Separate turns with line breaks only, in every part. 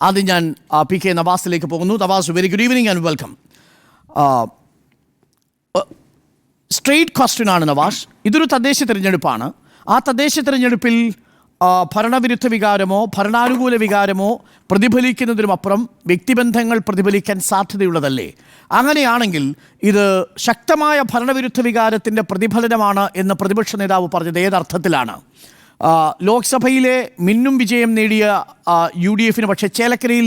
ആദ്യം ഞാൻ PK നവാസിലേക്ക് പോകുന്നു. Navas, very good evening and welcome. Straight question ആണ് നവാസ്. ഇതൊരു തദ്ദേശ തിരഞ്ഞെടുപ്പാണ്. ആ തദ്ദേശ തിരഞ്ഞെടുപ്പിൽ ഭരണവിരുദ്ധ വികാരമോ ഭരണാനുകൂല വികാരമോ പ്രതിഫലിക്കുന്നതിനുമപ്പുറം വ്യക്തിബന്ധങ്ങൾ പ്രതിഫലിക്കാൻ സാധ്യതയുള്ളതല്ലേ? അങ്ങനെയാണെങ്കിൽ ഇത് ശക്തമായ ഭരണവിരുദ്ധ വികാരത്തിൻ്റെ പ്രതിഫലനമാണ് എന്ന് പ്രതിപക്ഷ നേതാവ് പറഞ്ഞത് ഏതർത്ഥത്തിലാണ്? ലോക്സഭയിലെ മിന്നും വിജയം നേടിയ UDF-ന് പക്ഷേ ചേലക്കരയിൽ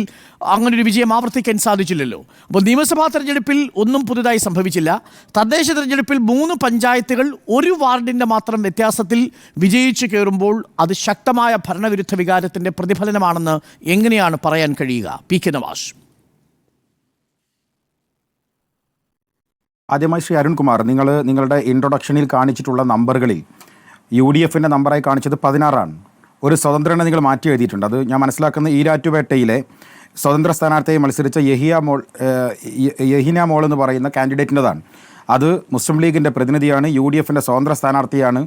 അങ്ങനൊരു വിജയം ആവർത്തിക്കാൻ സാധിച്ചില്ലല്ലോ. അപ്പോൾ നിയമസഭാ തെരഞ്ഞെടുപ്പിൽ ഒന്നും പുതുതായി സംഭവിച്ചില്ല. തദ്ദേശ തെരഞ്ഞെടുപ്പിൽ 3 പഞ്ചായത്തുകൾ ഒരു വാർഡിൻ്റെ മാത്രം വ്യത്യാസത്തിൽ വിജയിച്ചു കയറുമ്പോൾ അത് ശക്തമായ ഭരണവിരുദ്ധ വികാരത്തിൻ്റെ പ്രതിഫലനമാണെന്ന് എങ്ങനെയാണ് പറയാൻ കഴിയുക? PK നവാസ്.
ആദ്യമായി ശ്രീ അരുൺകുമാർ, നിങ്ങളുടെ ഇൻട്രൊഡക്ഷനിൽ കാണിച്ചിട്ടുള്ള നമ്പറുകളിൽ UDF-ൻ്റെ നമ്പറായി കാണിച്ചത് 16ആണ്. ഒരു സ്വതന്ത്രനെ നിങ്ങൾ മാറ്റി എഴുതിയിട്ടുണ്ട്. അത് ഞാൻ മനസ്സിലാക്കുന്ന ഈരാറ്റുപേട്ടയിലെ സ്വതന്ത്ര സ്ഥാനാർത്ഥിയായി മത്സരിച്ച യഹിന മോൾ എന്ന് പറയുന്ന കാൻഡിഡേറ്റിൻ്റെതാണ്. അത് മുസ്ലിം ലീഗിൻ്റെ പ്രതിനിധിയാണ്, UDF-ൻ്റെ സ്വതന്ത്ര സ്ഥാനാർത്ഥിയാണ്.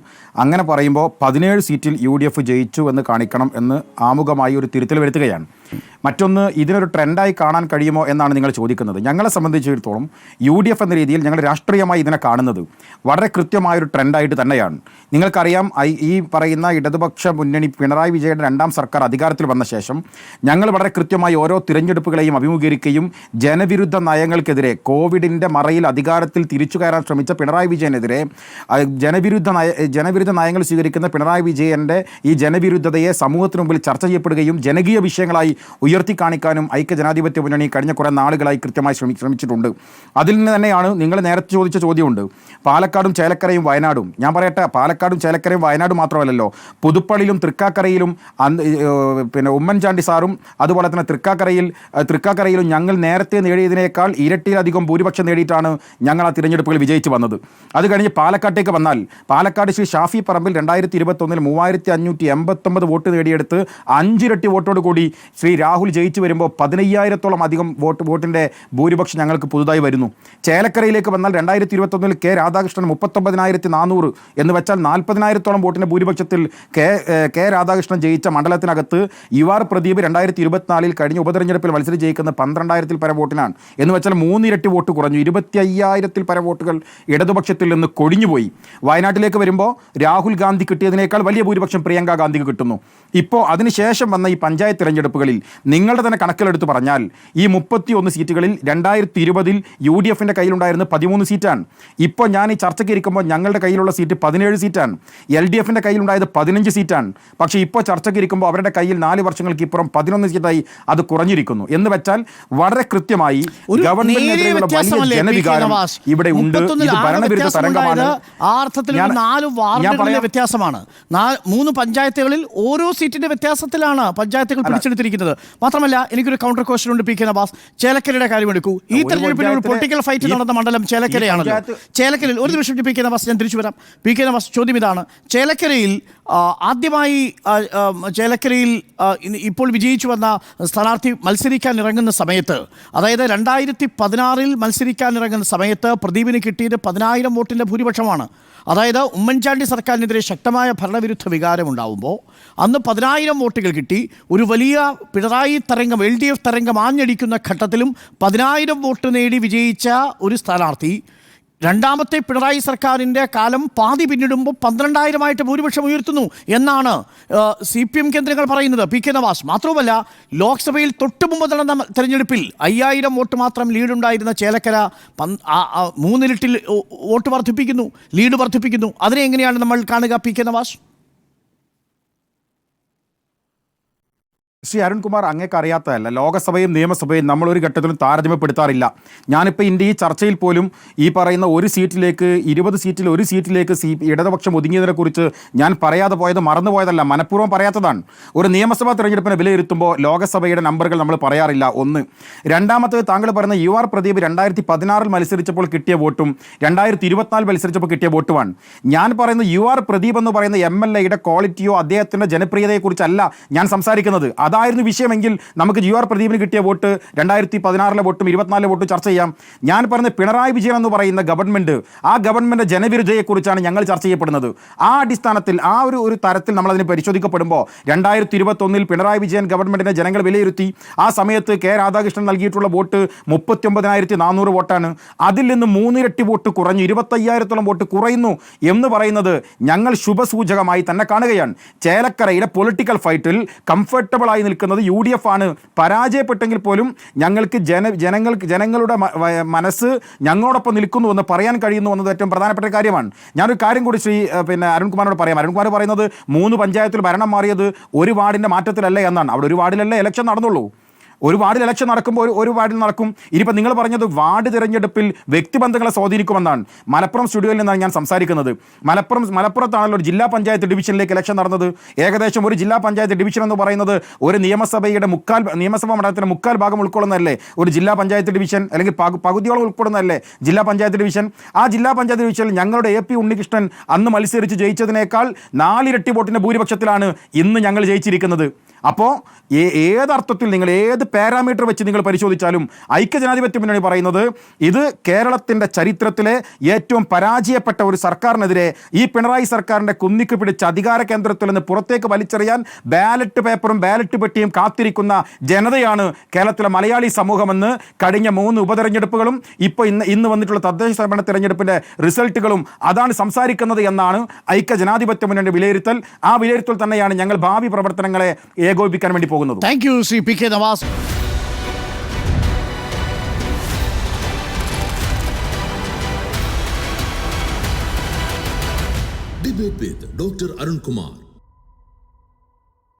അങ്ങനെ പറയുമ്പോൾ 17 സീറ്റിൽ UDF ജയിച്ചു എന്ന് കാണിക്കണം എന്ന് ആമുഖമായി ഒരു തിരുത്തൽ വരുത്തുകയാണ്. മറ്റൊന്ന്, ഇതിനൊരു ട്രെൻഡായി കാണാൻ കഴിയുമോ എന്നാണ് നിങ്ങൾ ചോദിക്കുന്നത്. ഞങ്ങളെ സംബന്ധിച്ചിടത്തോളം UDF എന്ന രീതിയിൽ ഞങ്ങൾ രാഷ്ട്രീയമായി ഇതിനെ കാണുന്നത് വളരെ കൃത്യമായൊരു ട്രെൻഡായിട്ട് തന്നെയാണ്. നിങ്ങൾക്കറിയാം, ഈ പറയുന്ന ഇടതുപക്ഷ മുന്നണി പിണറായി വിജയൻ്റെ 2ാം സർക്കാർ അധികാരത്തിൽ വന്ന ശേഷം ഞങ്ങൾ വളരെ കൃത്യമായി ഓരോ തിരഞ്ഞെടുപ്പുകളെയും അഭിമുഖീകരിക്കുകയും ജനവിരുദ്ധ നയങ്ങൾക്കെതിരെ കോവിഡിൻ്റെ മറയിൽ അധികാരത്തിൽ തിരിച്ചു കയറാൻ ശ്രമിച്ച പിണറായി വിജയനെതിരെ ജനവിരുദ്ധ നയങ്ങൾ സ്വീകരിക്കുന്ന പിണറായി വിജയൻ്റെ ഈ ജനവിരുദ്ധതയെ സമൂഹത്തിന് മുമ്പിൽ ചർച്ച ചെയ്യപ്പെടുകയും ജനകീയ വിഷയങ്ങളായി ഉയർത്തി കാണിക്കാനും ഐക്യജനാധിപത്യ മുന്നണി കഴിഞ്ഞ കുറേ നാളുകളായി കൃത്യമായി ശ്രമിച്ചിട്ടുണ്ട്. അതിൽ നിന്ന് തന്നെയാണ് നിങ്ങൾ നേരത്തെ ചോദിച്ച ചോദ്യമുണ്ട്, പാലക്കാടും ചേലക്കരയും വയനാടും. ഞാൻ പറയട്ടെ, പാലക്കാടും ചേലക്കരയും വയനാടും മാത്രമല്ലല്ലോ, പുതുപ്പള്ളിയിലും തൃക്കാക്കരയിലും പിന്നെ ഉമ്മൻചാണ്ടി സാറും അതുപോലെ തന്നെ തൃക്കാക്കരയിലും ഞങ്ങൾ നേരത്തെ നേടിയതിനേക്കാൾ ഇരട്ടിയിലധികം ഭൂരിപക്ഷം നേടിയിട്ടാണ് ഞങ്ങൾ ആ തിരഞ്ഞെടുപ്പുകൾ വിജയിച്ച് വന്നത്. അത് കഴിഞ്ഞ് പാലക്കാട്ടേക്ക് വന്നാൽ, പാലക്കാട് ശ്രീ ഷാഫി പറമ്പിൽ 2021 3589 വോട്ട് നേടിയെടുത്ത് 5 ഇരട്ടി വോട്ടോട് കൂടി ശ്രീ രാഹുൽ ജയിച്ചു വരുമ്പോൾ 15,000-ഓളം അധികം വോട്ടിൻ്റെ ഭൂരിപക്ഷം ഞങ്ങൾക്ക് പുതുതായി വരുന്നു. ചേലക്കരയിലേക്ക് വന്നാൽ 2021 കെ രാധാകൃഷ്ണൻ 39,400 എന്ന് വെച്ചാൽ 40,000-ഓളം വോട്ടിൻ്റെ ഭൂരിപക്ഷത്തിൽ കെ രാധാകൃഷ്ണൻ ജയിച്ച മണ്ഡലത്തിനകത്ത് UR പ്രദീപ് 2024 കഴിഞ്ഞ ഉപതെരഞ്ഞെടുപ്പിൽ മത്സരിച്ച് ജയിക്കുന്ന 12,000-ൽ പരം വോട്ടിനാണ്. എന്ന് വെച്ചാൽ 3 ഇരട്ടി വോട്ട് കുറഞ്ഞു. 25,000-ൽ പരം വോട്ടുകൾ ഇടതുപക്ഷത്തിൽ നിന്ന് കൊഴിഞ്ഞുപോയി. വയനാട്ടിലേക്ക് വരുമ്പോൾ രാഹുൽ ഗാന്ധി കിട്ടിയതിനേക്കാൾ വലിയ ഭൂരിപക്ഷം പ്രിയങ്ക ഗാന്ധിക്ക് കിട്ടുന്നു. ഇപ്പോൾ അതിനുശേഷം വന്ന ഈ പഞ്ചായത്ത് തിരഞ്ഞെടുപ്പുകളിൽ നിങ്ങളുടെ തന്നെ കണക്കിലെടുത്ത് പറഞ്ഞാൽ ഈ 31 സീറ്റുകളിൽ 2020 UDF-ൻ്റെ കയ്യിലുണ്ടായിരുന്ന 13 സീറ്റാണ്. ഇപ്പോൾ ഞാൻ ഈ ചർച്ചയ്ക്ക് ഇരിക്കുമ്പോൾ ഞങ്ങളുടെ കയ്യിലുള്ള സീറ്റ് 17 സീറ്റാണ്. LDF-ൻ്റെ കയ്യിലുണ്ടായത് 15 സീറ്റാണ്. പക്ഷേ ഇപ്പോൾ ചർച്ചയ്ക്ക് ഇരിക്കുമ്പോൾ അവരുടെ കയ്യിൽ 4 വർഷങ്ങൾക്ക് ഇപ്പുറം 11 സീറ്റായി അത് കുറഞ്ഞിരിക്കുന്നു. എന്ന് വെച്ചാൽ വളരെ വളരെ ഗവൺമെന്റിനെതിരെയുള്ള വലിയ ജനവികാരം ഇവിടെ ഉണ്ട്. ഇത് ഭരണവിരുദ്ധ തരംഗമാണ്.
വ്യത്യാസമാണ്. 3 പഞ്ചായത്തുകളിൽ ഓരോ സീറ്റിന്റെ വ്യത്യാസത്തിലാണ് പഞ്ചായത്തുകൾ പിടിച്ചെടുത്തിരിക്കുന്നത്. മാത്രമല്ല, എനിക്കൊരു കൗണ്ടർ ക്വസ്റ്റ്യൻ ഉണ്ട് PK നവാസ്. ചേലക്കരയുടെ കാര്യം എടുക്കൂ. ഈ തെരഞ്ഞെടുപ്പിൽ ഒരു പൊളിറ്റിക്കൽ ഫൈറ്റ് നടന്ന മണ്ഡലം ചേലക്കരയാണല്ലോ. ചേലക്കരയിൽ ഒരു നിമിഷം PK നവാസ്, ഞാൻ തിരിച്ചു വരാം. PK നവാസ്, ചോദ്യം ഇതാണ്. ചേലക്കരയിൽ ആദ്യമായി ഇപ്പോൾ വിജയിച്ചു വന്ന സ്ഥാനാർത്ഥി മത്സരിക്കാൻ ഇറങ്ങുന്ന സമയത്ത്, അതായത് 2016 മത്സരിക്കാൻ ഇറങ്ങുന്ന സമയത്ത് പ്രദീപിന് കിട്ടിയത് 10,000 വോട്ടിൻ്റെ ഭൂരിപക്ഷമാണ്. അതായത് ഉമ്മൻചാണ്ടി സർക്കാരിനെതിരെ ശക്തമായ ഭരണവിരുദ്ധ വികാരം ഉണ്ടാവുമ്പോൾ അന്ന് 10,000 വോട്ടുകൾ കിട്ടി. ഒരു വലിയ പിണറായി തരംഗം, LDF തരംഗം ആഞ്ഞടിക്കുന്ന ഘട്ടത്തിലും 10,000 വോട്ട് നേടി വിജയിച്ച ഒരു സ്ഥാനാർത്ഥി 2ാമത്തെ പിണറായി സർക്കാരിൻ്റെ കാലം പാതി പിന്നിടുമ്പോൾ 12,000-ആയിട്ട് ഭൂരിപക്ഷം ഉയർത്തുന്നു എന്നാണ് CPM കേന്ദ്രങ്ങൾ പറയുന്നത്. PK നവാസ്. മാത്രവുമല്ല, ലോക്സഭയിൽ തൊട്ട് മുമ്പ് നടന്ന തെരഞ്ഞെടുപ്പിൽ 5,000 വോട്ട് മാത്രം ലീഡുണ്ടായിരുന്ന ചേലക്കര 3 ഇരട്ടി വോട്ട് വർദ്ധിപ്പിക്കുന്നു, ലീഡ് വർദ്ധിപ്പിക്കുന്നു. അതിനെ എങ്ങനെയാണ് നമ്മൾ കാണുക PK നവാസ്?
ശ്രീ അരുൺകുമാർ, അങ്ങേക്ക് അറിയാത്തതല്ല, ലോകസഭയും നിയമസഭയും നമ്മൾ ഒരു ഘട്ടത്തിലും താരതമ്യപ്പെടുത്താറില്ല. ഞാനിപ്പോൾ ഈ ചർച്ചയിൽ പോലും ഈ പറയുന്ന ഒരു സീറ്റിലേക്ക് 20 സീറ്റിൽ ഒരു സീറ്റിലേക്ക് ഇടതുപക്ഷം ഒതുങ്ങിയതിനെക്കുറിച്ച് ഞാൻ പറയാതെ പോയത് മറന്നുപോയതല്ല, മനഃപൂർവ്വം പറയാത്തതാണ്. ഒരു നിയമസഭാ തെരഞ്ഞെടുപ്പിനെ വിലയിരുത്തുമ്പോൾ ലോകസഭയുടെ നമ്പറുകൾ നമ്മൾ പറയാറില്ല. ഒന്ന്. രണ്ടാമത്തേത്, താങ്കൾ പറയുന്ന UR പ്രദീപ് 2016 മത്സരിച്ചപ്പോൾ കിട്ടിയ വോട്ടും 2024 മത്സരിച്ചപ്പോൾ കിട്ടിയ വോട്ടുമാണ്. ഞാൻ പറയുന്ന UR പ്രദീപ് എന്ന് പറയുന്ന MLA-യുടെ ക്വാളിറ്റിയോ അദ്ദേഹത്തിൻ്റെ ജനപ്രിയതയെക്കുറിച്ചല്ല ഞാൻ സംസാരിക്കുന്നത്. അതായിരുന്നു വിഷയമെങ്കിൽ നമുക്ക് GR പ്രദീപിന് കിട്ടിയ വോട്ട് 2016 വോട്ടും 24 വോട്ടും ചർച്ച ചെയ്യാം. ഞാൻ പറഞ്ഞ പിണറായി വിജയൻ എന്ന് പറയുന്ന ഗവൺമെൻറ്, ആ ഗവൺമെൻറ് ജനവിരുദ്ധതയെക്കുറിച്ചാണ് ഞങ്ങൾ ചർച്ച ചെയ്യപ്പെടുന്നത്. ആ അടിസ്ഥാനത്തിൽ ആ ഒരു തരത്തിൽ നമ്മളതിനെ പരിശോധിക്കപ്പെടുമ്പോൾ 2021 പിണറായി വിജയൻ ഗവൺമെൻറ്റിനെ ജനങ്ങൾ വിലയിരുത്തി. ആ സമയത്ത് K. രാധാകൃഷ്ണൻ നൽകിയിട്ടുള്ള വോട്ട് 39,400 വോട്ടാണ്. അതിൽ നിന്ന് 3 ഇരട്ടി വോട്ട് കുറഞ്ഞു, 25,000-ഓളം വോട്ട് കുറയുന്നു എന്ന് പറയുന്നത് ഞങ്ങൾ ശുഭസൂചകമായി തന്നെ കാണുകയാണ്. ചേലക്കരയുടെ പൊളിറ്റിക്കൽ ഫൈറ്റിൽ കംഫർട്ടബിളായി നിൽക്കുന്നത് UDF ആണ്. പരാജയപ്പെട്ടെങ്കിൽ പോലും ഞങ്ങൾക്ക് ജനങ്ങളുടെ മനസ്സ് ഞങ്ങളോടൊപ്പം നിൽക്കുന്നു എന്ന് പറയാൻ കഴിയുന്നു എന്നത് ഏറ്റവും പ്രധാനപ്പെട്ട കാര്യമാണ്. ഞാനൊരു കാര്യം കൂടി അരുൺകുമാറിനോട് പറയാം. അരുൺകുമാർ പറയുന്നത് 3 പഞ്ചായത്തിൽ ഭരണം മാറിയത് ഒരു വാർഡിൻ്റെ മാറ്റത്തിലല്ല എന്നാണ്. അവിടെ ഒരു വാർഡിലല്ലേ ഇലക്ഷൻ നടന്നുള്ളൂ. ഒരു വാർഡിൽ ഇലക്ഷൻ നടക്കുമ്പോൾ ഒരു വാർഡിൽ നടക്കും. ഇനിയിപ്പോൾ നിങ്ങൾ പറഞ്ഞത് വാർഡ് തിരഞ്ഞെടുപ്പിൽ വ്യക്തിബന്ധങ്ങളെ സ്വാധീനിക്കുമെന്നാണ്. മലപ്പുറം സ്റ്റുഡിയോയിൽ നിന്നാണ് ഞാൻ സംസാരിക്കുന്നത്. മലപ്പുറത്താണല്ലോ ഒരു ജില്ലാ പഞ്ചായത്ത് ഡിവിഷനിലേക്ക് ഇലക്ഷൻ നടന്നത്. ഏകദേശം ഒരു ജില്ലാ പഞ്ചായത്ത് ഡിവിഷൻ എന്ന് പറയുന്നത് ഒരു നിയമസഭാ മണ്ഡലത്തിൻ്റെ 3/4 ഭാഗം ഉൾക്കൊള്ളുന്നതല്ലേ ഒരു ജില്ലാ പഞ്ചായത്ത് ഡിവിഷൻ, അല്ലെങ്കിൽ പകുതിയോളം ഉൾക്കൊള്ളുന്നതല്ലേ ജില്ലാ പഞ്ചായത്ത് ഡിവിഷൻ. ആ ജില്ലാ പഞ്ചായത്ത് ഡിവിഷനിൽ ഞങ്ങളുടെ AP ഉണ്ണികൃഷ്ണൻ അന്ന് മത്സരിച്ച് ജയിച്ചതിനേക്കാൾ 4 ഇരട്ടി വോട്ടിൻ്റെ ഭൂരിപക്ഷത്തിലാണ് ഇന്ന് ഞങ്ങൾ ജയിച്ചിരിക്കുന്നത്. അപ്പോൾ ഏതർത്ഥത്തിൽ നിങ്ങൾ ഏത് പാരാമീറ്റർ വെച്ച് നിങ്ങൾ പരിശോധിച്ചാലും ഐക്യജനാധിപത്യ മുന്നണി പറയുന്നത് ഇത് കേരളത്തിൻ്റെ ചരിത്രത്തിലെ ഏറ്റവും പരാജയപ്പെട്ട ഒരു സർക്കാരിനെതിരെ ഈ പിണറായി സർക്കാരിൻ്റെ കുന്നിക്ക് പിടിച്ച അധികാര കേന്ദ്രത്തിൽ നിന്ന് പുറത്തേക്ക് വലിച്ചെറിയാൻ ബാലറ്റ് പേപ്പറും ബാലറ്റ് പെട്ടിയും കാത്തിരിക്കുന്ന ജനതയാണ് കേരളത്തിലെ മലയാളി സമൂഹമെന്ന് കഴിഞ്ഞ 3 ഉപതെരഞ്ഞെടുപ്പുകളും ഇപ്പോൾ ഇന്ന് വന്നിട്ടുള്ള തദ്ദേശ സ്വയംഭരണ തെരഞ്ഞെടുപ്പിൻ്റെ റിസൾട്ടുകളും അതാണ് സംസാരിക്കുന്നത് എന്നാണ് ഐക്യജനാധിപത്യ മുന്നണി വിലയിരുത്തൽ. ആ വിലയിരുത്തൽ തന്നെയാണ് ഞങ്ങൾ ഭാവി പ്രവർത്തനങ്ങളെ ഏകോപിപ്പിക്കാൻ വേണ്ടി പോകുന്നത്.
Thank you Shri PK Navas.
Debate with Dr. Arun Kumar.